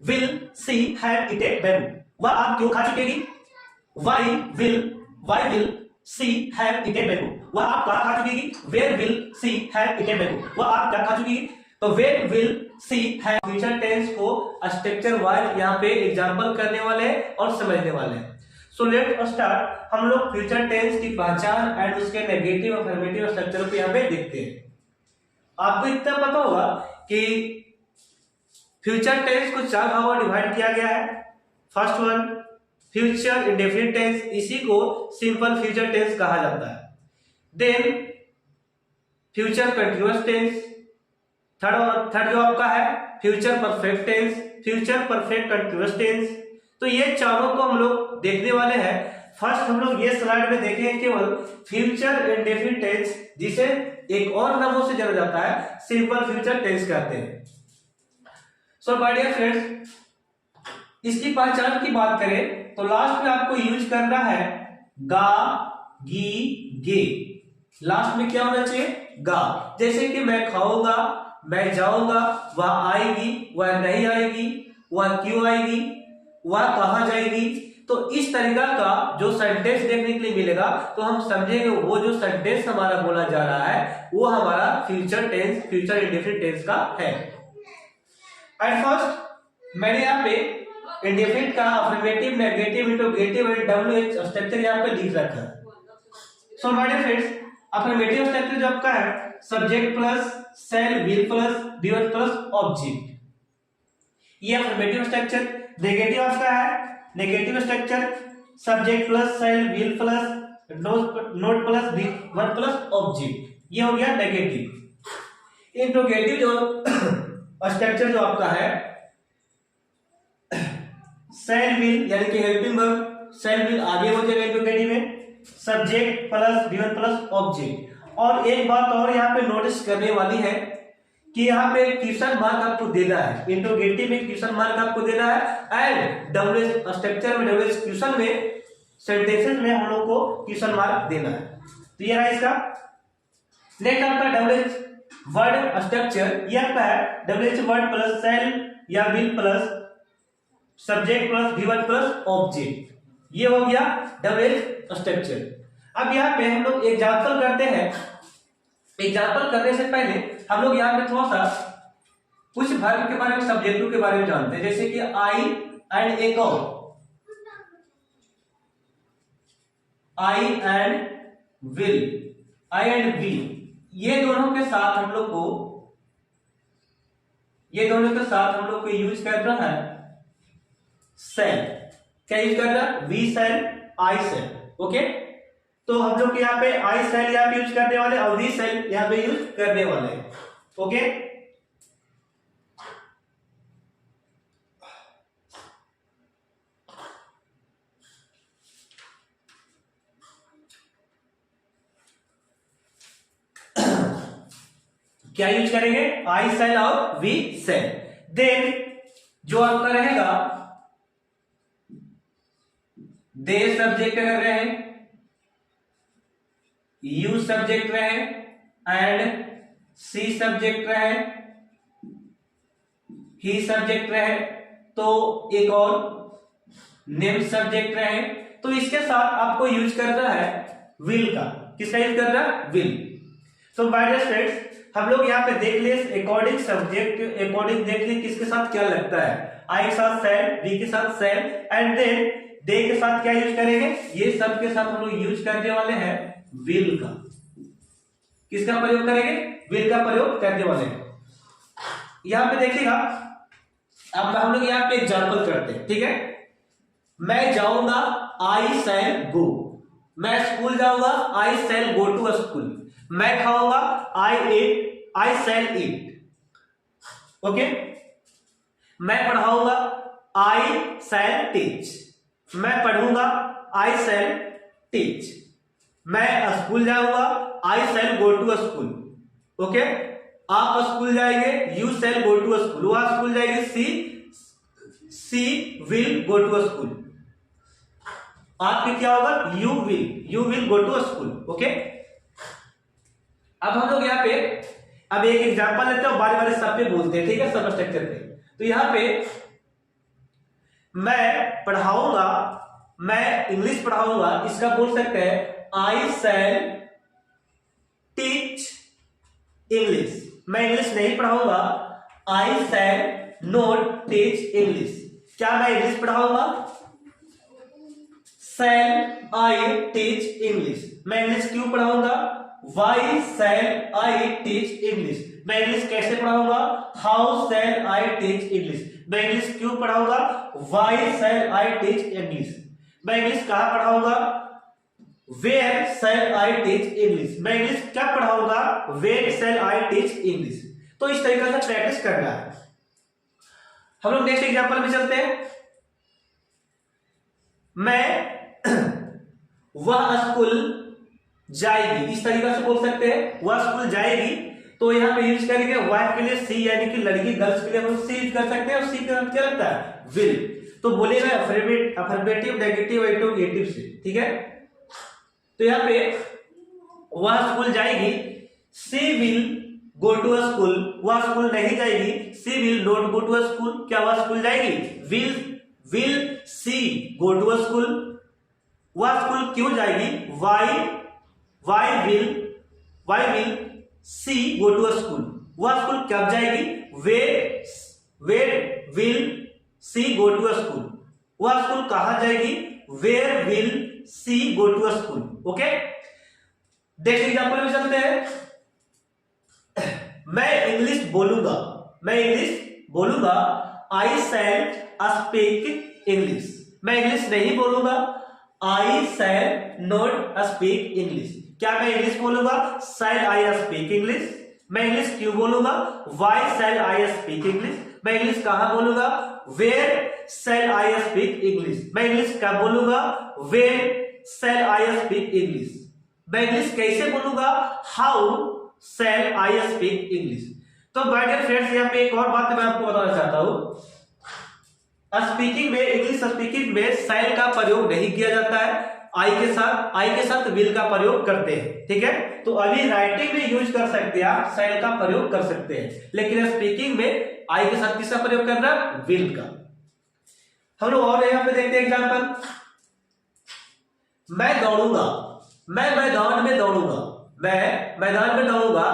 will she have eaten bamboo? वह आम क्यों खा चुकेगी? Why will she have eaten bamboo? वह आम कहाँ खा चुकेगी? Where will she have eaten bamboo? वह आम क्या खा चुकेगी? तो when will she have future tense को स्ट्रक्चर वाइज यहाँ पे एग्जांपल करने वाले हैं और समझने वाले हैं। So let start. हम लोग फ्यूचर टेंस की पहचान एंड उसके नेगेटिव अफर्मेटिव स्ट्रक्चर को यहाँ पे देखते हैं। आपको इतना पता होगा कि फ्यूचर टेंस को 4 भागों में डिवाइड किया गया है। First one future indefinite tense, इसी को सिंपल फ्यूचर टेंस कहा जाता है। Then future continuous tense, third जो आपका है future perfect tense, future perfect continuous tense. तो ये चारों को हम लोग देखने वाले हैं। फर्स्ट हम लोग ये स्लाइड में देखें केवल फ्यूचर इंडेफिनिट टेंस, जिसे एक और नामों से जाना जाता है सिंपल फ्यूचर टेंस कहते हैं। सो माय डियर फ्रेंड्स, इसकी पहचान की बात करें तो लास्ट में आपको यूज करना है गा, गी, गे। लास्ट में क्या होना चाहिए? गा। जैसे कि मैं खाऊंगा, मैं जाऊंगा, वह आएगी, वह नहीं आएगी, वह क्यों आएगी, वह कहां जाएगी। तो इस तरीका का जो सेंटेंस देखने के लिए मिलेगा तो हम समझेंगे वो जो सेंटेंस हमारा बोला जा रहा है वो हमारा future tense, future indefinite tense का है। एट फर्स्ट मैंने यहाँ पे इंडेफिनिट का affirmative, negative, interrogative and WH structure यहाँ पे लिख रखा है। So my dear friends, affirmative structure जो आपका है subject plus shall, will plus, be verb plus object, ये अफर्मेटिव स्ट्रक्चर। नेगेटिव आपका है negative structure subject plus shall, will plus not plus, be verb plus object, ये हो गया negative. Interrogative जो स्ट्रक्चर जो आपका है सेल विल यानी कि हेल्पिंग वर्ब, सेल विल आगे हो जाएगा इंटरोगेटिव में, subject plus be verb plus object. और एक बात और यहाँ पे नोटिस करने वाली है कि यहाँ पे क्वेश्चन मार्क आपको देना है, इंटरोगेटिव में क्वेश्चन मार्क आपको देना है एंड डब्ल्यूएच स्ट्रक्चर में, डब्ल्यूएच क्वेश्चन में, सेंटेंसेस में हम लोग को क्वेश्चन मार्क देना है। तो ये रहा इसका। नेक्स्ट आपका डब्ल्यूएच वर्ड स्ट्रक्चर, ये आपका है डब्ल्यूएच वर्ड प्लस सेल या will plus subject plus be verb plus object, ये हो गया डब्ल्यूएच स्ट्रक्चर। अब यहाँ पे हम लोग एग्जाम्पल करते हैं। एग्जाम्पल करने से पहले हम लोग यहाँ पे थोड़ा सा कुछ वर्ब के बारे में, सब्जेक्टों के बारे में जानते हैं। जैसे कि आई एंड एक और I and will, I and will, ये दोनों के साथ हम लोग को यूज करना है सेल। क्या यूज करना है? We shall, I shall. Okay, तो हम लोग यहाँ पे आई सेल यहाँ पे यूज करने वाले और वी सेल यहाँ पे यूज करने वाले। ओके, क्या यूज करेंगे? आई सेल और वी सेल। देन जो आपका रहेगा दे सब्जेक्ट अगर रहे, यू सब्जेक्ट रहे एंड सी सब्जेक्ट रहे, ही सब्जेक्ट रहे, तो एक और नेम सब्जेक्ट रहे, तो इसके साथ आपको यूज करना है विल का। किसका यूज करना है? Will. So by the students, हम लोग यहाँ पे देख ले अकॉर्डिंग सब्जेक्ट, अकॉर्डिंग देख ले किसके साथ क्या लगता है। आई के साथ सेल, वी के साथ सेल एंड देन दे के साथ क्या यूज करेंगे? ये सब के साथ हम लोग यूज करने वाले हैं विल का। किसका प्रयोग करेंगे? विल का प्रयोग करने वाले हैं। यहां पे देखिएगा, अब हम लोग यहाँ पे एग्जांपल करते हैं। ठीक है, मैं जाऊंगा, आई शैल गो। मैं स्कूल जाऊंगा, I shall go to school. मैं खाऊंगा, आई शैल ईट। ओके, मैं पढ़ाऊंगा, आई शैल टीच। मैं पढ़ूंगा, आई शैल टीच। मैं स्कूल जाऊंगा, I shall go to school. Okay, आप स्कूल जाएंगे, you shall go to school. वह स्कूल जाएगी, she will go to school. आपके क्या होगा? You will go to school. Okay, अब हम लोग यहाँ पे अब एक एग्जांपल लेते हैं, बारी बारी सब पे बोलते हैं। ठीक है, सब स्ट्रक्चर पे। तो यहाँ पे मैं पढ़ाऊंगा, मैं इंग्लिश पढ़ाऊंगा, इसका बोल सकते हैं आई शैल टीच इंग्लिश। मैं इंग्लिश नहीं पढ़ाऊंगा, I shall not teach English. क्या मैं इंग्लिश पढ़ाऊंगा? Shall I teach English. मैं इंग्लिश क्यों पढ़ाऊंगा? Why shall I teach English. मैं इंग्लिश कैसे पढ़ाऊंगा? How shall I teach English. मैं इंग्लिश क्यों पढ़ाऊंगा? Why shall I teach English. मैं इंग्लिश कहां पढ़ाऊंगा? Where shall I teach English. मैं इंग्लिश कब पढ़ाऊंगा? Where shall I teach English. तो इस तरीके से प्रैक्टिस करना है। हम लोग नेक्स्ट एग्जांपल में चलते हैं। मैं वह स्कूल जाएगी, इस तरीके से बोल सकते हैं, वह स्कूल जाएगी। तो यहां पे यूज करेंगे वाइफ के लिए सी, यानी कि लड़की, गर्ल्स के लिए हम सी यूज कर सकते हैं। और सी का क्या लगता है? विल। तो बोलेगा अफर्मेटिव, नेगेटिव, इंटरोगेटिव से, ठीक है। तो यहां पे वह स्कूल जाएगी, she will go to a school. वह स्कूल नहीं जाएगी, she will not go to a school. क्या वह स्कूल जाएगी? Will she go to a school. वह स्कूल क्यों जाएगी? Why will she go to a school. वह स्कूल कब जाएगी? Where will she go to a school. वह स्कूल कहां जाएगी? Where will she go to a school. Okay, next example में चलते हैं। मैं इंग्लिश बोलूंगा, आई शैल स्पीक इंग्लिश। मैं इंग्लिश नहीं बोलूंगा, I shall not speak English. क्या मैं इंग्लिश बोलूंगा? Shall I speak English. मैं इंग्लिश क्यों बोलूंगा? Why shall I speak English. मैं इंग्लिश कहां बोलूंगा? Where shall I speak English. मैं इंग्लिश कब बोलूंगा? Where shall I speak English. मैं इंग्लिश कैसे बोलूंगा? How shall I speak English. तो माय डियर फ्रेंड्स, यहाँ पे एक और बात मैं आपको बताना चाहता हूं। स्पीकिंग में, इंग्लिश स्पीकिंग में शैल का प्रयोग नहीं किया जाता है, आई के साथ विल का प्रयोग करते हैं, ठीक है। तो अभी राइटिंग में यूज कर सकते हैं आप, शैल का प्रयोग कर सकते हैं, लेकिन स्पीकिंग में आई के साथ किसका प्रयोग करना? विल का। हम लोग और यहां पे देखते हैं एग्जांपल। मैं दौड़ूंगा, मैं मैदान में दौड़ूंगा, मैं मैदान में दौड़ूंगा।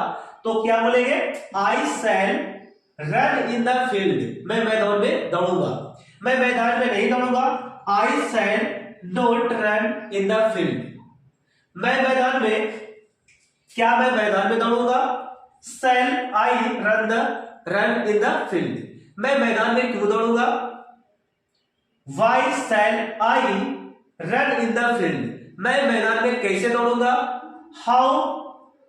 तो क्या बोलेंगे? I shall run in the field. मैं मैदान में दौड़ूंगा। मैं मैदान में नहीं दौड़ूंगा, I shall not run in the field. मैं मैदान में, क्या मैं मैदान में दौड़ूंगा? Shall I run in the field. मैं मैदान में क्यों दौड़ूंगा? Why shall I run in the field. मैं मैदान में कैसे दौड़ूंगा?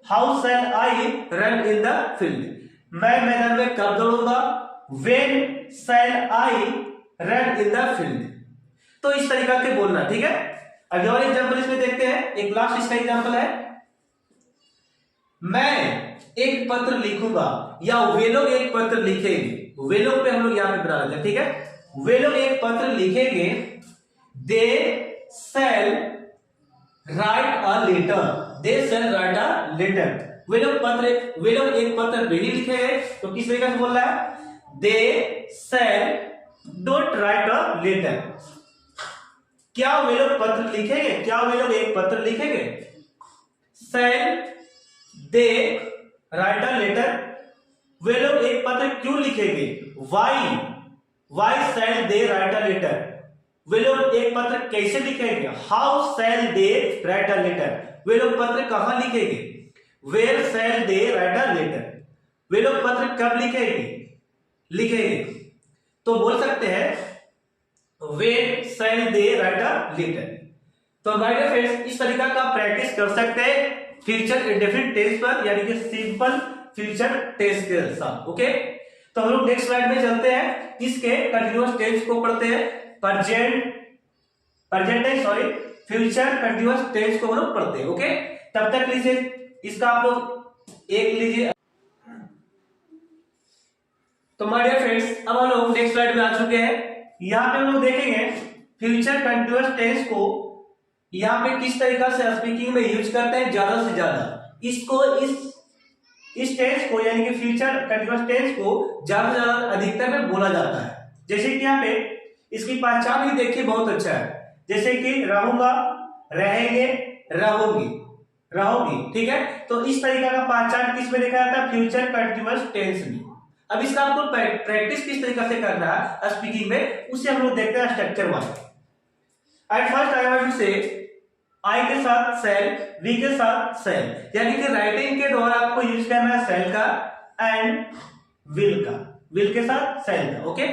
How shall I run in the field. मैं मैदान में कब दौड़ूंगा? When shell I run in the field. तो इस तरीका से बोलना, ठीक है। अभी और एग्जांपल इसमें देखते हैं, एक लास्ट इसका एग्जांपल है। मैं एक पत्र लिखूंगा, या वे लोग एक पत्र लिखेंगे। वे लोग पे हम लोग यहां पे बना लेते हैं, ठीक है। वे लोग एक पत्र लिखेंगे, they shall write a letter. They shall write a letter. वे लोग एक पत्र नहीं लिखेंगे, तो किस तरीके से बोल रहा है? दे शैल डोंट राइट अ लेटर। क्या वे लोग पत्र लिखेंगे? क्या वे लोग एक पत्र लिखेंगे? शैल दे राइट अ लेटर। वे लोग एक पत्र क्यों लिखेंगे? Why shall they write a letter. वे लोग एक पत्र कैसे लिखेंगे? How shall they write a letter. वे लोग पत्र कहां लिखेंगे? Where shall they write a letter. वे लोग पत्र कब लिखेंगे? तो बोल सकते हैं where shall they write a letter. तो माय डियर फ्रेंड्स, इस तरीका का प्रैक्टिस कर सकते हैं फ्यूचर इंडेफिनिट टेंस पर, यानी कि सिंपल फ्यूचर टेंस के साथ। ओके, तो हम लोग नेक्स्ट स्लाइड में चलते हैं, इसके कंटीन्यूअस टेंस को पढ़ते हैं। फ्यूचर कंटीन्यूअस टेंस को हम लोग पढ़ते हैं। ओके, तब तक लीजिए इसका आप लोग एक लीजिए। तो माय डियर फ्रेंड्स, अब हम लोग नेक्स्ट स्लाइड में आ चुके हैं। यहां पे हम लोग देखेंगे फ्यूचर कंटीन्यूअस टेंस को यहां पे किस तरीका से स्पीकिंग में यूज करते हैं ज्यादा से ज्यादा। इसको इस टेंस को, यानी कि फ्यूचर कंटीन्यूअस टेंस को ज्यादा से ज्यादा अधिकतर में बोला जाता है। जैसे कि यहाँ पे इसकी पहचान ही देखिए बहुत अच्छा है, जैसे कि रहूंगा, रहेंगे, रहोगी, रहोगी, ठीक है। तो इस तरीके का पहचान किस में देखा जाता है, फ्यूचर कंटीन्यूअस टेंस में। अब इसका आपको प्रैक्टिस किस तरीके से करना है स्पीकिंग में, उसे हम लोग देखते हैं structure wise. At first I want to say I के साथ सेल, वी के साथ सेल, यानी कि राइटिंग के दौरान आपको यूज करना है सेल का एंड विल का, विल के साथ सेल का, ओके।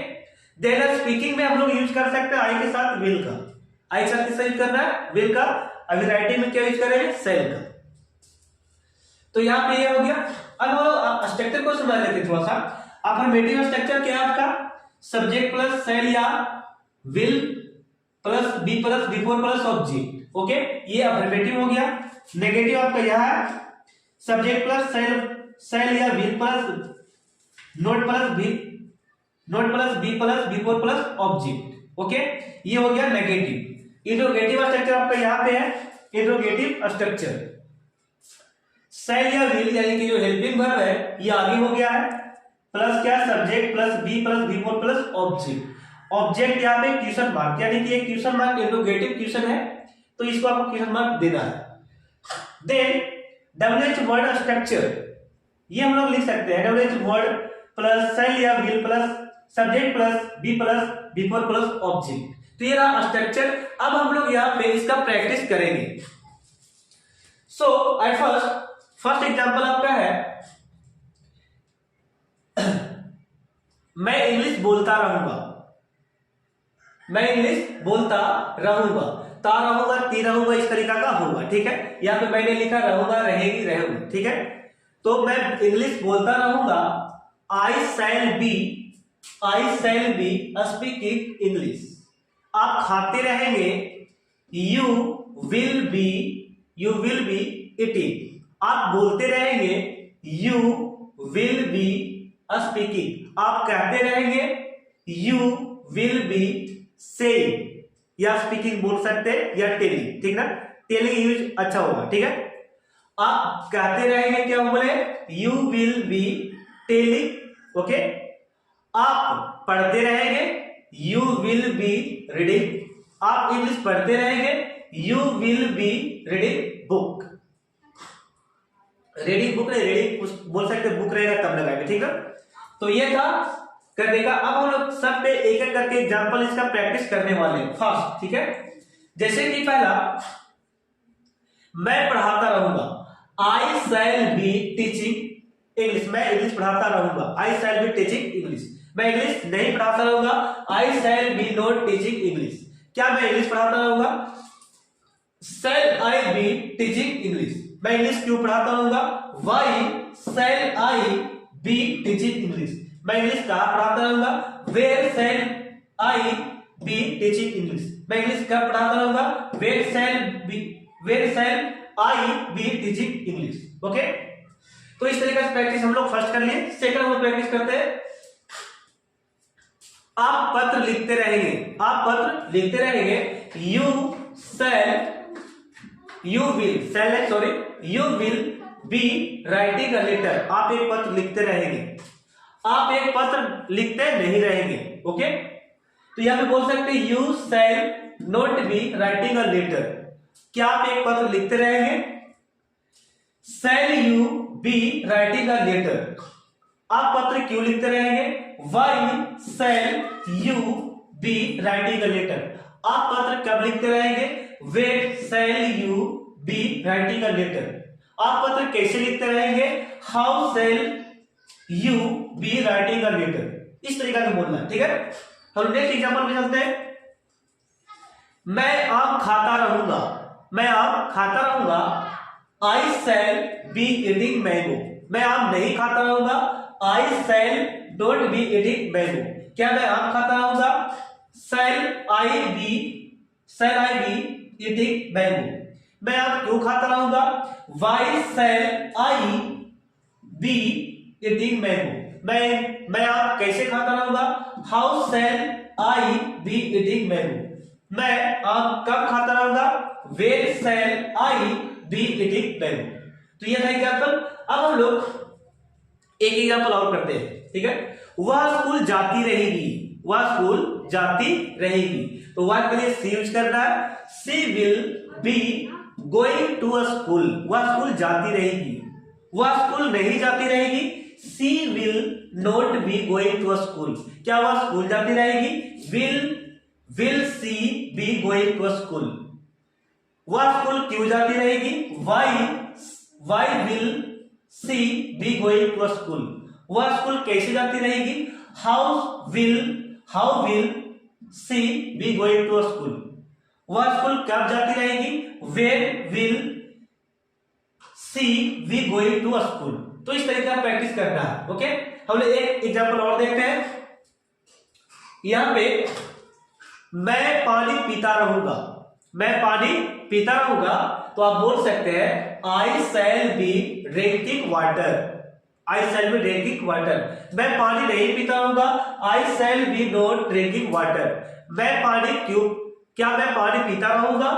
देन स्पीकिंग में हम लोग यूज कर सकते हैं आई के साथ विल का, आई के साथ किसका यूज करना है, विल का। अभी राइटिंग में क्या यूज करेंगे, सेल का। तो यहाँ पे ये हो गया। अब हम लोग स्ट्रक्चर को समझ लेते थोड़ा सा। अफर्मेटिव स्ट्रक्चर क्या है आपका, सब्जेक्ट प्लस सेल या will plus be plus V four plus object, okay, ये अफर्मेटिव हो गया। नेगेटिव आपका यह है सब्जेक्ट प्लस सेल, सेल या will plus not plus be, not plus be plus V four plus object, okay, ये हो गया नेगेटिव। इंट्रोगेटिव स्ट्रक्चर आपका यहाँ पे है, इंट्रोगेटिव स्ट्रक्चर सेल या विल यानी कि जो हेल्पिंग वर्ब है ये आगे हो गया है, प्लस क्या, subject plus be plus V four plus object. Object यहाँ पे क्वेश्चन मार्क, यानी कि एक क्वेश्चन मार्क इंट्रोगेटिव क्वेश्चन है, तो इसको आपको क्वेश्चन मार्क देना है। देन डब्ल्यूएच वर्ड स्ट्रक्चर, ये हम लोग लिख सकते हैं डब्ल्यूएच वर्ड प्लस सेल या will plus subject plus be plus V four plus object. तो ये रहा स्ट्रक्चर। अब हम लोग यहाँ पे इसका प्रैक्टिस करेंगे। सो एट फर्स्ट एग्जांपल आपका है, मैं इंग्लिश बोलता रहूंगा, मैं इंग्लिश बोलता रहूंगा, ता रहूंगा, ती रहूंगा, इस तरीका का होगा, ठीक है। यहाँ पे मैंने लिखा रहूंगा, रहेगी, रहूंगा, ठीक है। तो मैं इंग्लिश बोलता रहूंगा, I shall be speaking English. आप खाते रहेंगे, यू विल बी ईटिंग। आप बोलते रहेंगे, यू विल बी स्पीकिंग। आप कहते रहेंगे, यू विल बी सेइंग, या स्पीकिंग बोल सकते हैं या टेलिंग, ठीक ना, टेलिंग यूज अच्छा होगा, ठीक है। आप कहते रहेंगे, क्या बोले, you will be telling, okay. आप पढ़ते रहेंगे, यू विल बी रीडिंग। आप इंग्लिश पढ़ते रहेंगे, you will be reading book. Reading book नहीं, रीडिंग बोल सकते, बुक रहेगा तब लगाएंगे, ठीक है। तो ये था करने का। अब हम लोग सब पे एक एक करके एग्जांपल इसका प्रैक्टिस करने वाले हैं फर्स्ट, ठीक है। जैसे कि पहला, मैं पढ़ाता रहूंगा, I shall be teaching English. मैं इंग्लिश पढ़ाता रहूंगा, I shall be teaching English. मैं इंग्लिश नहीं पढ़ाता रहूंगा, I shall be not teaching English. क्या मैं इंग्लिश पढ़ाता रहूंगा, shall I be teaching English. मैं इंग्लिश क्यों पढ़ाता रहूंगा, why shall I be teaching English. मैं इंग्लिश कहाँ पढ़ाता रहूंगा, where shall I be teaching English. मैं इंग्लिश कब पढ़ाता रहूंगा, where shall I be teaching English, okay. तो इस तरीके से प्रैक्टिस हम लोग फर्स्ट कर लिए। सेकंड हम लोग प्रैक्टिस करते हैं, आप पत्र लिखते रहेंगे, आप पत्र लिखते रहेंगे, you will be writing a letter. आप एक पत्र लिखते रहेंगे, आप एक पत्र लिखते नहीं रहेंगे, ओके। तो यहां पे बोल सकते हैं, you shall not be writing a letter. क्या आप एक पत्र लिखते रहेंगे, shall you be writing a letter. आप पत्र क्यों लिखते रहेंगे, why shall you be writing a letter. आप पत्र कब लिखते रहेंगे, where shall you be writing a letter. आप पत्र कैसे लिखते रहेंगे, how shall you be writing a letter. इस तरीका से बोलना है, ठीक है। हम नेक्स्ट एग्जांपल में चलते हैं, मैं आम खाता रहूंगा, मैं आम खाता रहूंगा, I shall be eating mango. मैं आम नहीं खाता रहूंगा, I shall don't be eating mango. क्या मैं आम खाता रहूंगा, shall I be eating mango. मैं आम क्यों खाता रहूंगा, why shall I be eating mango. मैं आम कैसे खाता रहूंगा, how shall I be eating mango. मैं आम कब खाता रहूंगा, where shall I be eating mango. तो ये था एग्जांपल। अब हम लोग एक एग्जांपल और करते हैं, ठीक है। वह स्कूल जाती रहेगी, वह स्कूल जाती रहेगी। तो वह के लिए सी यूज करना है, she will be going to a school, वह स्कूल जाती रहेगी। वह स्कूल नहीं जाती रहेगी, she will not be going to a school, क्या वह स्कूल जाती रहेगी, will she be going to a school, वह स्कूल क्यों जाती रहेगी, why will she be going to a school, वह स्कूल कैसे जाती रहेगी, how will she be going to a school, वह स्कूल कब जाती रहेगी, when will she be going to a school. तो इस तरीके का प्रैक्टिस करना है। ओके, हम लोग एक एग्जांपल और देखते हैं। यहां पे मैं पानी पीता रहूंगा, मैं पानी पीता रहूंगा, तो आप बोल सकते हैं I shall be drinking water, I shall be drinking water. मैं पानी नहीं पीता रहूंगा, I shall be not drinking water. मैं पानी क्यों, क्या मैं पानी पीता रहूंगा,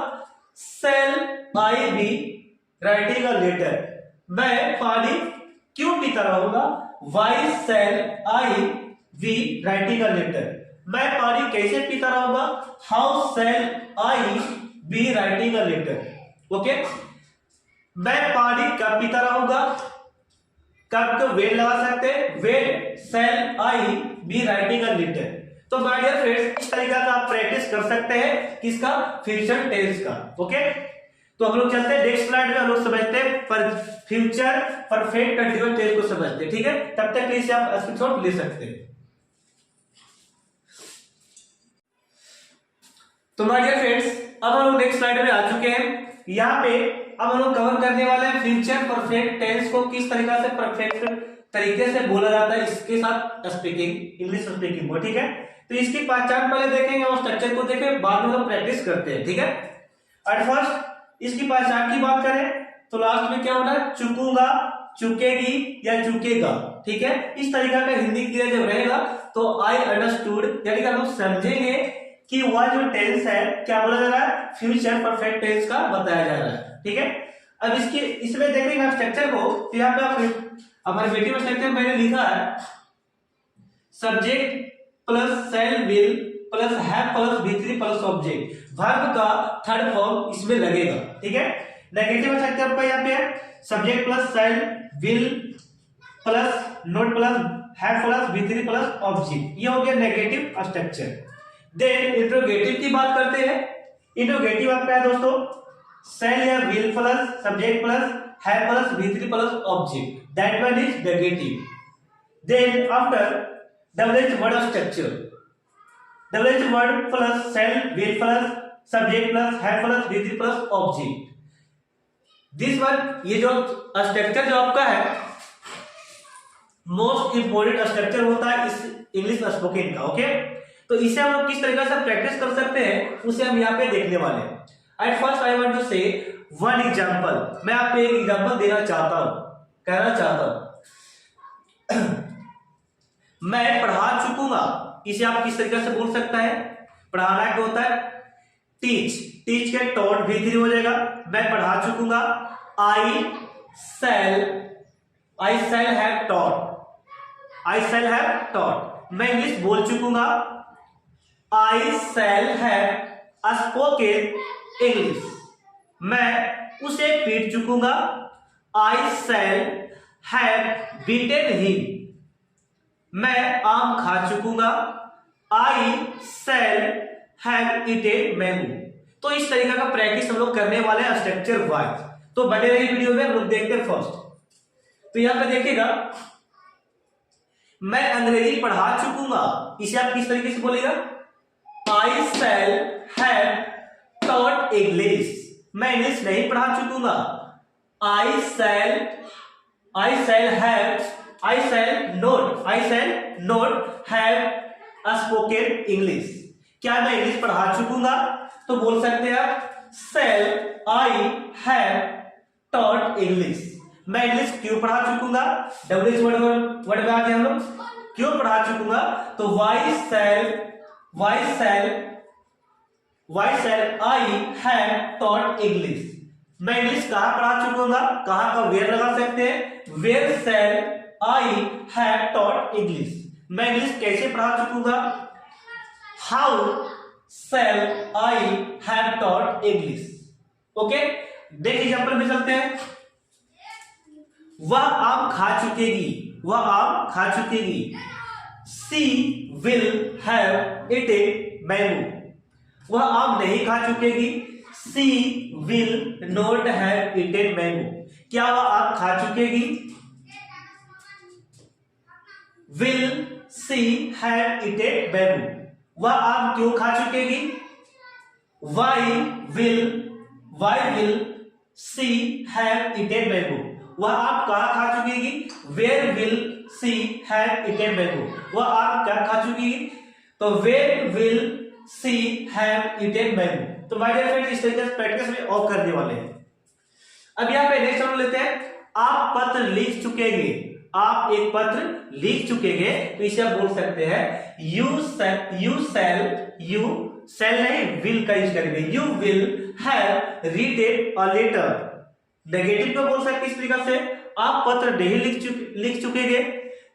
shall I be writing a letter, मैं पानी क्यों पीता रहूंगा, why shall I be writing a letter. मैं पानी कैसे पीता रहूंगा, how shall I be writing a letter. Okay, मैं पानी कब पीता रहूंगा, कब को वेन लगा सकते हैं, when shall I be writing a letter. तो माय डियर फ्रेंड्स, इस तरीके का आप प्रैक्टिस कर सकते हैं किसका, फ्यूचर टेंस का। ओके, तो हम लोग चलते हैं नेक्स्ट स्लाइड में, हम लोग समझते हैं पर फ्यूचर परफेक्ट कंटीन्यूअस टेंस को समझते हैं। ठीक है, तब तक इसे आप स्क्रीनशॉट ले सकते हैं। तो माय डियर फ्रेंड्स, अब हम लोग नेक्स्ट स्लाइड में आ चुके हैं। यहाँ पे अब हम लोग कवर करने वाले हैं फ्यूचर परफेक्ट टेंस को किस तरीके से परफेक्ट तरीके से बोला जाता है, इसके साथ स्पीकिंग, इंग्लिश स्पीकिंग को। ठीक है, तो इसकी पहचान पहले देखेंगे और स्ट्रक्चर को देखें, बाद में हम प्रैक्टिस करते हैं। ठीक है, एट फर्स्ट इसकी पहचान की बात करें तो लास्ट में क्या होना है, चुकूंगा, चुकेगी या चुकेगा। ठीक है, इस तरीका का हिंदी क्रिया जब रहेगा तो आई अंडरस्टूड, यानी कि हम लोग समझेंगे कि वह जो टेंस है क्या बोला जा रहा है, फ्यूचर परफेक्ट टेंस का बताया जा रहा है। ठीक है, अब इसमें देखेंगे स्ट्रक्चर को, तो यहाँ पे आप हमारे वीडियो में स्ट्रक्चर मैंने लिखा है subject plus shall will plus have plus V3 plus object, verb का थर्ड फॉर्म इसमें लगेगा। ठीक है, नेगेटिव स्ट्रक्चर आपका यहाँ पे है subject plus shall will plus not plus have plus V3 plus object, ये हो गया नेगेटिव स्ट्रक्चर। देन इंट्रोगेटिव की बात करते हैं। इंट्रोगेटिव आपका है दोस्तों शैल या will plus subject plus have plus V3 plus object, that one is negative. Then after double H word structure, double H word plus shall will plus subject plus have plus V3 plus object, this one, ये जो structure जो आपका है most important structure होता है इस English spoken का। Okay, तो इसे हम लोग किस तरीके से प्रैक्टिस कर सकते हैं उसे हम यहाँ पे देखने वाले हैं। At first I want to say one example, मैं आपको एक एग्जांपल देना चाहता हूं, कहना चाहता हूं मैं पढ़ा चुकूंगा, इसे आप किस तरीके से बोल सकता है, पढ़ाना क्या होता है, टीच, टीच के टॉट V3 हो जाएगा, मैं पढ़ा चुकूंगा, I shall have taught, I shall have taught, मैं इंग्लिश बोल चुकूंगा, I shall have spoken English, मैं उसे पीट चुकूंगा, I shall have beaten him, मैं आम खा चुकूंगा, I shall have eaten mango. तो इस तरीके का प्रैक्टिस हम लोग करने वाले हैं स्ट्रक्चर वाइज। तो बने रही वीडियो में, हम लोग देखते हैं फर्स्ट। तो यहां पे देखिएगा मैं अंग्रेजी पढ़ा चुकूंगा, इसे आप किस तरीके से बोलेगा, I shall have taught English, मैं इंग्लिश नहीं पढ़ा चुकूंगा, I shall not have spoken English, क्या मैं इंग्लिश पढ़ा चुकूंगा, तो बोल सकते हैं आप शैल आई हैव टॉट इंग्लिश, मैं इंग्लिश क्यों पढ़ा चुकूंगा, डब्ल्यूएच वर्ड में आ गया हम लोग, क्यों पढ़ा चुकूंगा, तो why shall I have taught English, मैं इंग्लिश कहां पढ़ा चुकूंगा, कहां का वेयर लगा सकते हैं, where shall I have taught English, मैं इंग्लिश कैसे पढ़ा चुकूंगा, how shall I have taught English. Okay, देख एग्जाम्पल में चलते हैं। वह आम खा चुकेगी, वह आम खा चुकेगी। She will have eaten mango, वह आम नहीं खा चुकेगी। She will not have eaten mango, क्या वह आम खा चुकेगी? Will she have eaten mango, वह आम क्यों खा चुकेगी? Why will she have eaten mango, वह आम कहाँ खा चुकेगी? Where will she have eaten mango, वह आम क्या खा चुकेगी? तो where will she have eaten mango. तो माय डियर फ्रेंड्स, इस तरीके से प्रैक्टिस में ऑफ करने वाले हैं। अब यहाँ पे नेक्स्ट हम लेते हैं, आप पत्र लिख चुकेंगे। आप एक पत्र लिख चुकेंगे, तो इसे आप बोल सकते हैं यू शैल नहीं, विल का यूज करेंगे। You will have written a letter. Negative में बोल सकते इस तरीके से, आप पत्र नहीं लिख चुकेंगे,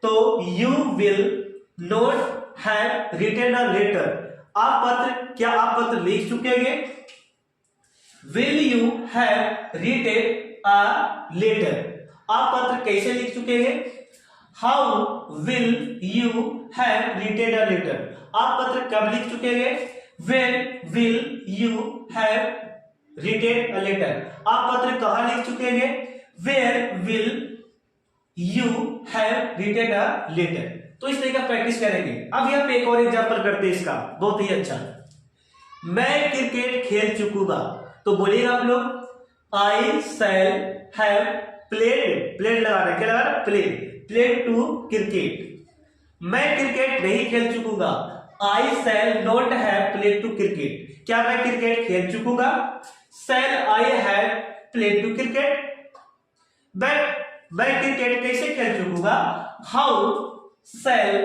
तो you will not have written a letter. क्या आप पत्र लिख चुकेंगे? Will you have written a letter, आप पत्र कैसे लिख चुकेंगे? How will you have written a letter, आप पत्र कब लिख चुकेंगे? When will you have written a letter, आप पत्र कहां लिख चुकेंगे? Where will you have written a letter. तो इस तरीके का प्रैक्टिस करेंगे। अब यहाँ पे एक और एग्जांपल करते हैं इसका, बहुत ही अच्छा। मैं क्रिकेट खेल चुकूंगा, तो बोलिएगा आप लोग आई शैल हैव प्लेड लगा रहे, क्या लगा रहे? Played to cricket. मैं क्रिकेट नहीं खेल चुकूंगा, I shall not have played to cricket, क्या मैं क्रिकेट खेल चुकूंगा? Shall I have played to cricket. मैं क्रिकेट कैसे खेल चुकूंगा? How shall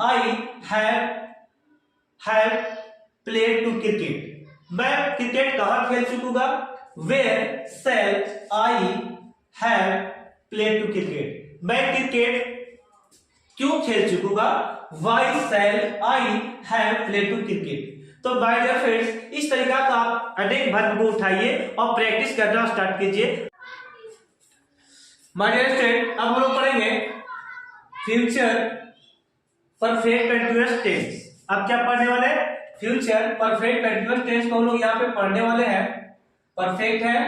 I have played to cricket, मैं क्रिकेट कहां खेल चुकूंगा? Where shall I have played to cricket, मैं क्रिकेट क्यों खेल चुकूंगा? Why shall I have played to cricket. तो माय डियर फ्रेंड्स, इस तरीका का आप अनेक वर्ब को उठाइए और प्रैक्टिस करना स्टार्ट कीजिए। माय डियर स्टूडेंट, अब हम लोग पढ़ेंगे फ्यूचर परफेक्ट कंटीन्यूअस टेंस। अब क्या पढ़ने वाले हैं? फ्यूचर परफेक्ट कंटीन्यूअस टेंस को हम लोग यहाँ पे पढ़ने वाले हैं। परफेक्ट है,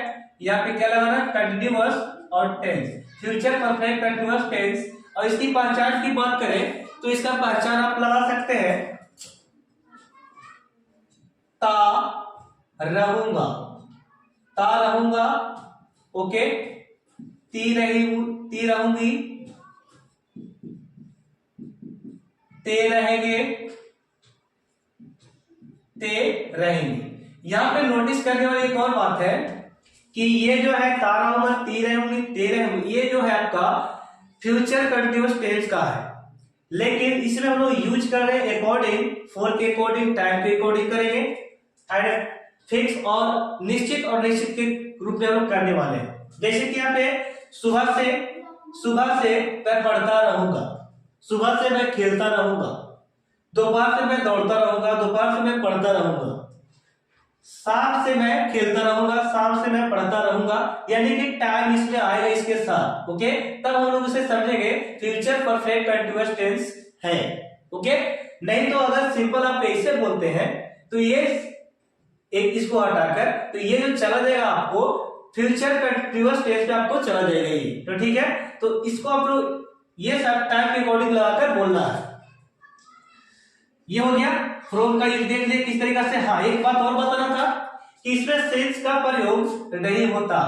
यहाँ पे क्या लगाना? कंटीन्यूअस और tense. Future perfect continuous tense. और इसकी पहचान की बात करें तो इसका पहचान आप लगा सकते हैं, ता रहूंगा, ओके, ती रहूंगी, ते रहेंगे, ते रहेंगे। यहां पे नोटिस करने वाली एक और बात है कि ये जो है ता रहूंगा, ती रहूंगी, ते रहूंगी, ये जो है आपका फ्यूचर कंटीन्यूअस टेंस का है, लेकिन इसमें हम लोग यूज कर रहे हैं अकॉर्डिंग, फॉर के अकॉर्डिंग, टाइम के अकॉर्डिंग करेंगे एंड फिक्स और निश्चित के रूप में हम लोग करने वाले हैं। जैसे कि यहाँ पे सुबह से मैं पढ़ता रहूंगा, सुबह से मैं खेलता रहूंगा, दोपहर से मैं दौड़ता रहूंगा, दोपहर से मैं पढ़ता रहूंगा, शाम से मैं खेलता रहूंगा, शाम से मैं पढ़ता रहूंगा, यानी कि टाइम इसमें आएगा इसके साथ। ओके, तब हम लोग इसे समझेंगे फ्यूचर परफेक्ट कंटीन्यूअस टेंस है। ओके, नहीं तो अगर सिंपल आप ऐसे बोलते हैं तो ये एक इसको हटाकर, तो ये जो चला जाएगा आपको फ्यूचर कंटीन्यूअस टेंस पे आपको चला जाएगा ये। तो ठीक है, तो इसको आप लोग ये सब टाइम के अकॉर्डिंग लगाकर बोलना है। ये हो गया फ्रॉम का यूज। देख ले किस तरीके से। हाँ, एक बात और बताना था कि इसमें सेंस का प्रयोग नहीं होता,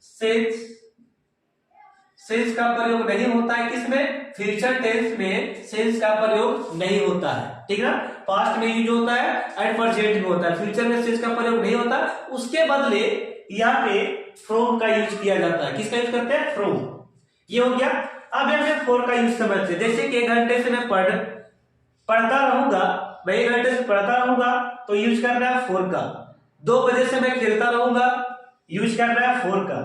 सेंस का प्रयोग नहीं होता है किसमें? फ्यूचर टेंस में सेंस का प्रयोग नहीं होता है, ठीक है ना। पास्ट में यूज होता है एंड प्रेजेंट में होता है, फ्यूचर में सेंस का प्रयोग नहीं होता। उसके बदले यहाँ पे फ्रॉम का यूज किया जाता है। किसका यूज करते हैं? फ्रॉम। ये हो गया। अब यहाँ पे फॉर का यूज समझते, जैसे कि 1 घंटे से मैं पढ़ता रहूंगा, मैं 1 घंटे से पढ़ता रहूंगा, तो यूज करना है फॉर का। 2 बजे से मैं खेलता रहूंगा, यूज करना है फॉर का।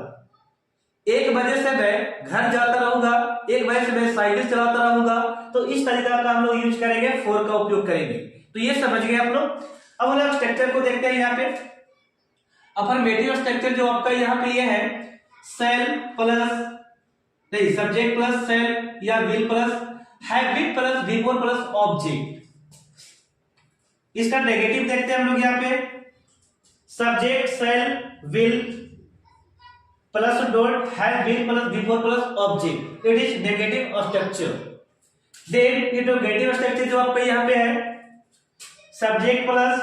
1 बजे से मैं घर जाता रहूंगा, 1 बजे से मैं साइकिल चलाता रहूंगा। तो इस तरीका का हम लोग यूज करेंगे, फोर का उपयोग करेंगे। तो ये समझ गए आप लोग। अब हम लोग स्ट्रक्चर को देखते हैं। यहाँ पे अफर्मेटिव स्ट्रक्चर जो आपका यहाँ पे ये है, सेल प्लस नहीं सब्जेक्ट प्लस सेल या will plus have been plus V four plus object. इसका नेगेटिव देखते हैं हम लोग यहाँ पे, subject shall will plus not have been plus V four plus object, it is negative structure. Then interrogative structure जो आपका यहाँ पे है, सब्जेक्ट प्लस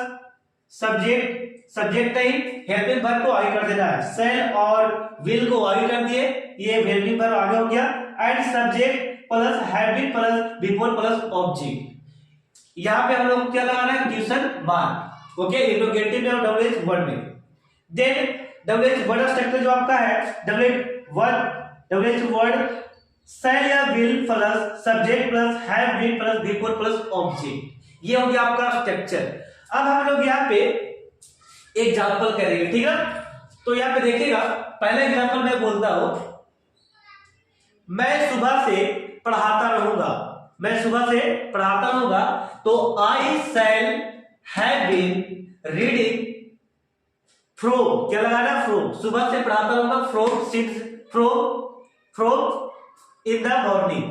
सब्जेक्ट नहीं हेल्पिंग वर्ब को आगे कर देना है, सेल और विल को आगे कर दिए, ये हेल्पिंग वर्ब आगे हो गया, and subject plus have been plus V four plus object. यहाँ पे हम लोग क्या लगाना है, क्वेश्चन मार्क। ओके, इंट्रोगेटिव में और डब्ल्यूएच वर्ड में। देन डब्ल्यूएच वर्ड स्ट्रक्चर जो आपका है, डब्ल्यूएच वर्ड सेल या will plus subject plus have been plus V four plus object, ये हो गया आपका स्ट्रक्चर। अब हम लोग यहाँ पे एग्जाम्पल करेंगे, ठीक है। तो यहाँ पे देखिएगा, पहला एग्जाम्पल मैं बोलता हूं, मैं सुबह से पढ़ाता रहूंगा, मैं सुबह से पढ़ाता रहूंगा। तो I shall have been reading from, क्या लगाना, फ्रॉम, सुबह से पढ़ाता रहूंगा, फ्रॉम इन द मॉर्निंग,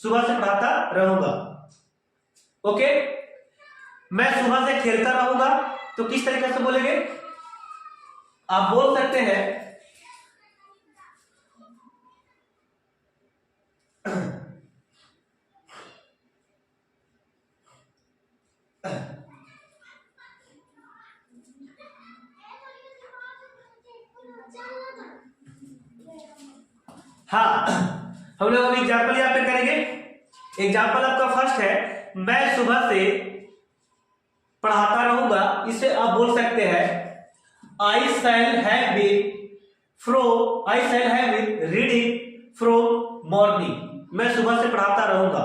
सुबह से पढ़ाता रहूंगा। ओके, मैं सुबह से खेलता रहूंगा, तो किस तरीके से बोलेंगे, आप बोल सकते हैं हाँ, हम लोग अभी एग्जाम्पल यहां पे करेंगे। एग्जाम्पल आपका फर्स्ट है, मैं सुबह से पढ़ाता रहूंगा, इसे आप बोल सकते हैं I shall have been reading from morning, मैं सुबह से पढ़ाता रहूंगा।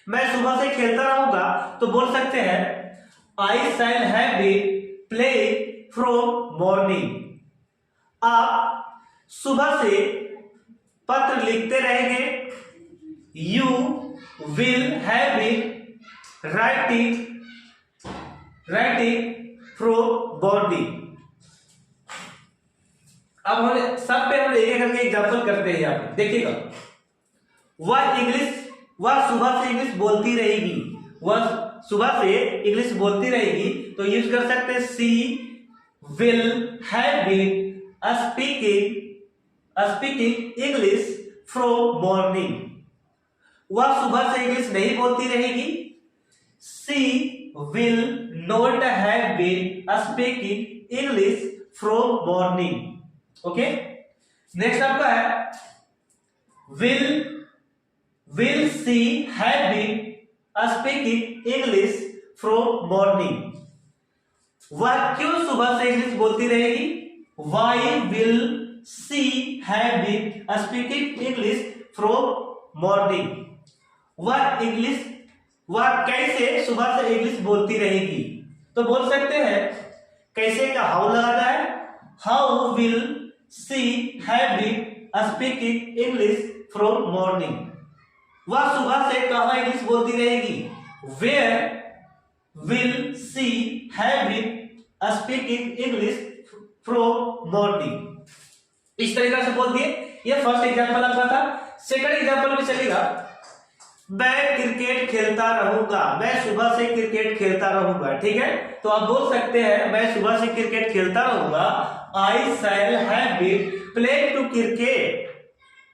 मैं सुबह से खेलता रहूंगा, तो बोल सकते हैं I shall have been playing from morning. आप सुबह से पत्र लिखते रहेंगे, you will have been writing from morning. अब हम सब पे हम एक करके एग्जाम्पल करते हैं। यहाँ पे देखिएगा, वह सुबह से इंग्लिश बोलती रहेगी, वह सुबह से इंग्लिश बोलती रहेगी, तो यूज कर सकते हैं she will have been speaking English from morning. वह सुबह से इंग्लिश नहीं बोलती रहेगी, she will not have been speaking English from morning. Okay, next आपका है will she have been speaking English from morning. वह क्यों सुबह से इंग्लिश बोलती रहेगी, why will she have been speaking English from morning. वह कैसे सुबह से इंग्लिश बोलती रहेगी, तो बोल सकते हैं कैसे का हाउ लगाना है, how will she have been speaking English from morning. वह सुबह से कहां इंग्लिश बोलती रहेगी, where will she have been speaking English from morning. इस तरीके से बोल दिए। ये फर्स्ट एग्जांपल आपका था। सेकंड एग्जांपल में चलेगा, मैं क्रिकेट खेलता रहूंगा, मैं सुबह से क्रिकेट खेलता रहूंगा, ठीक है। तो आप बोल सकते हैं मैं सुबह से क्रिकेट खेलता रहूंगा, I shall have been playing to cricket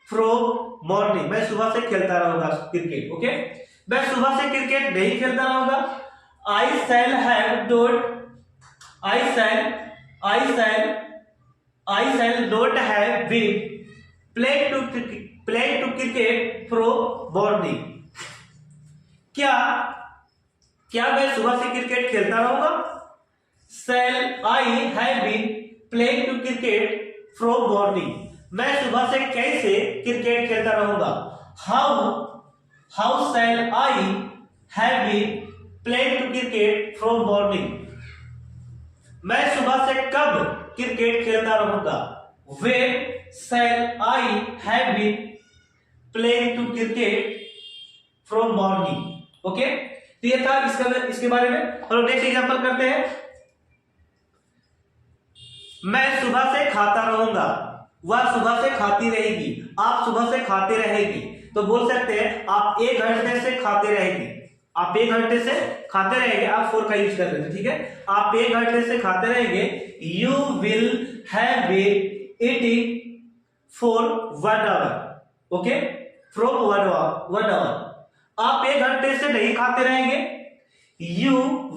from morning. मैं सुबह से खेलता रहूंगा क्रिकेट। ओके, मैं सुबह से क्रिकेट नहीं खेलता रहूंगा, I shall not have been playing to cricket from morning. क्या मैं सुबह से क्रिकेट खेलता रहूंगा, shall I have been playing to cricket from morning. मैं सुबह से कैसे क्रिकेट खेलता रहूंगा, how shall I have been playing to cricket from morning. मैं सुबह से कब क्रिकेट खेलता रहूंगा, When shall I have been playing to cricket from morning? Okay, तो ये था इसके बारे में। और नेक्स्ट एग्जांपल करते हैं। मैं सुबह से खाता रहूंगा, वह सुबह से खाती रहेगी, आप सुबह से खाते रहेगी। तो बोल सकते हैं आप 1 घंटे से खाते रहेंगे, आप 1 घंटे से खाते रहेंगे, आप 4 का यूज कर रहे थे, ठीक है। आप 1 घंटे से खाते रहेंगे, you will have been eating for 1 hour, okay, from 1 hour. आप 1 घंटे से नहीं खाते रहेंगे, you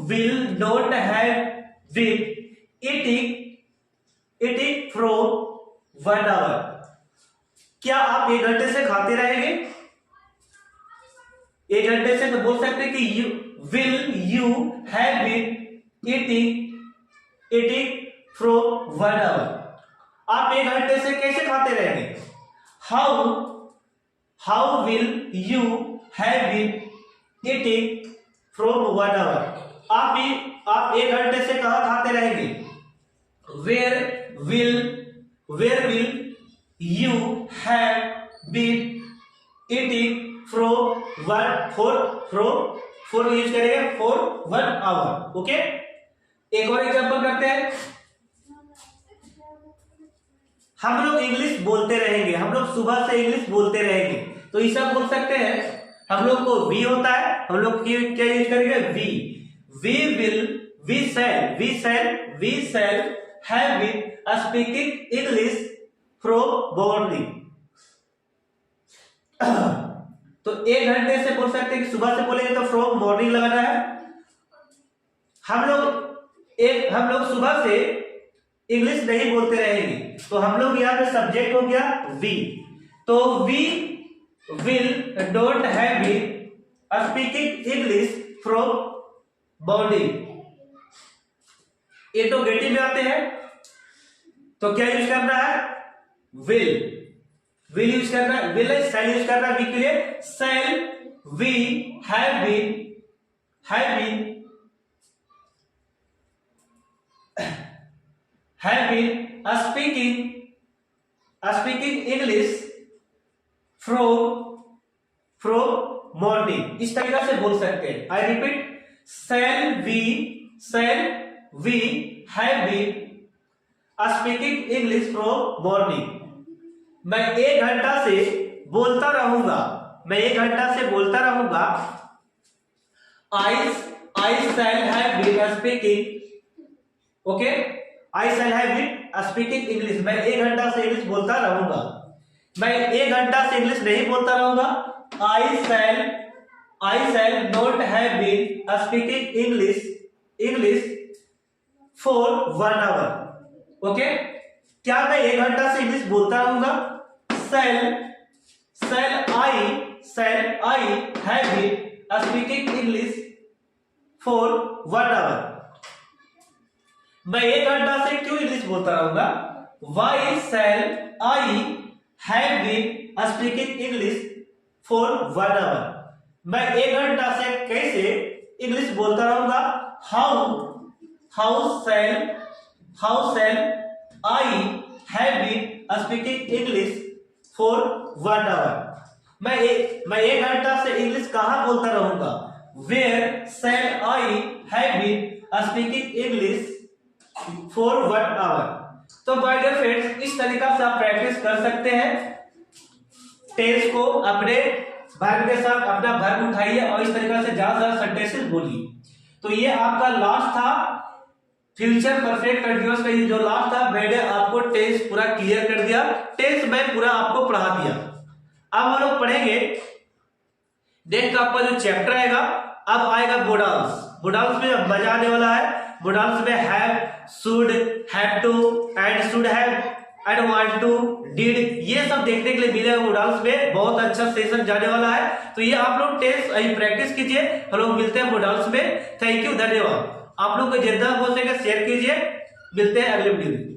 will not have been eating from 1 hour. क्या आप 1 घंटे से खाते रहेंगे? 1 घंटे से तो बोल सकते हैं कि you have been eating from 1 hour. आप 1 घंटे से कैसे खाते रहेंगे? How will you have been eating from 1 hour. आप 1 घंटे से कहां खाते रहेंगे? Where will you have been eating from 1 use करेंगे for 1 hour, ओके। एक और एग्जांपल करते हैं। हम लोग इंग्लिश बोलते रहेंगे, हम लोग सुबह से इंग्लिश बोलते रहेंगे, तो ऐसा बोल सकते हैं। हम लोग को वी होता है, हम लोग क्या यूज करेंगे? We shall have been speaking English from morning. तो 1 घंटे से बोल सकते हैं कि सुबह से बोलेंगे तो फ्रॉम मॉर्निंग लगाना है। हम लोग सुबह से इंग्लिश नहीं बोलते रहेंगे, तो हम लोग यहाँ पे सब्जेक्ट हो गया वी, तो we will not have been speaking English from morning. Interrogative में आते हैं, तो क्या यूज करना है? विल यूज करना है, विल शैल यूज करना है वी के लिए। Shall we have been speaking English from morning. इस तरीका से बोल सकते हैं। I repeat, shall we have been speaking English from morning. मैं 1 घंटा से बोलता रहूंगा, I shall have been speaking, okay, I shall have been speaking English. मैं 1 घंटा से इंग्लिश बोलता रहूंगा। मैं 1 घंटा से इंग्लिश नहीं बोलता रहूंगा, I shall not have been speaking English for 1 hour, okay. क्या मैं 1 घंटा से इंग्लिश बोलता रहूंगा? Shall I have been speaking English for 1 hour. मैं 1 घंटा से क्यों इंग्लिश बोलता रहूंगा? Why shall I have been speaking English for 1 hour. मैं 1 घंटा से कैसे इंग्लिश बोलता रहूंगा? How shall I have been speaking English for 1 hour. मैं 1 घंटा से इंग्लिश कहां बोलता रहूंगा? Where shall I have been speaking English for 1 hour. तो माय डियर फ्रेंड्स, इस तरीका से आप प्रैक्टिस कर सकते हैं। टेंस को अपने वर्ब के साथ अपना वर्ब उठाइए और इस तरीका से ज्यादा सेंटेंसेस बोलिए। तो ये आपका लास्ट था फ्यूचर परफेक्ट कंटीन्यूअस का। ये जो लास्ट था, मैंने आपको टेंस पूरा क्लियर कर दिया, टेंस मैं पूरा आपको पढ़ा दिया। अब हम लोग पढ़ेंगे नेक्स्ट आपका जो चैप्टर आएगा, अब आएगा मोडाल्स में मजा आने वाला है। मोडाल्स में have, should, have to, and should have, and want to, did, ये सब देखने के लिए मिलेगा मोडाल्स में। बहुत अच्छा सेशन जाने वाला है, तो ये आप लोग टेंस प्रैक्टिस कीजिए। हम लोग मिलते हैं मोडाल्स में। थैंक यू, धन्यवाद। आप लोग को जितना हो सके शेयर कीजिए। मिलते हैं अगले वीडियो में।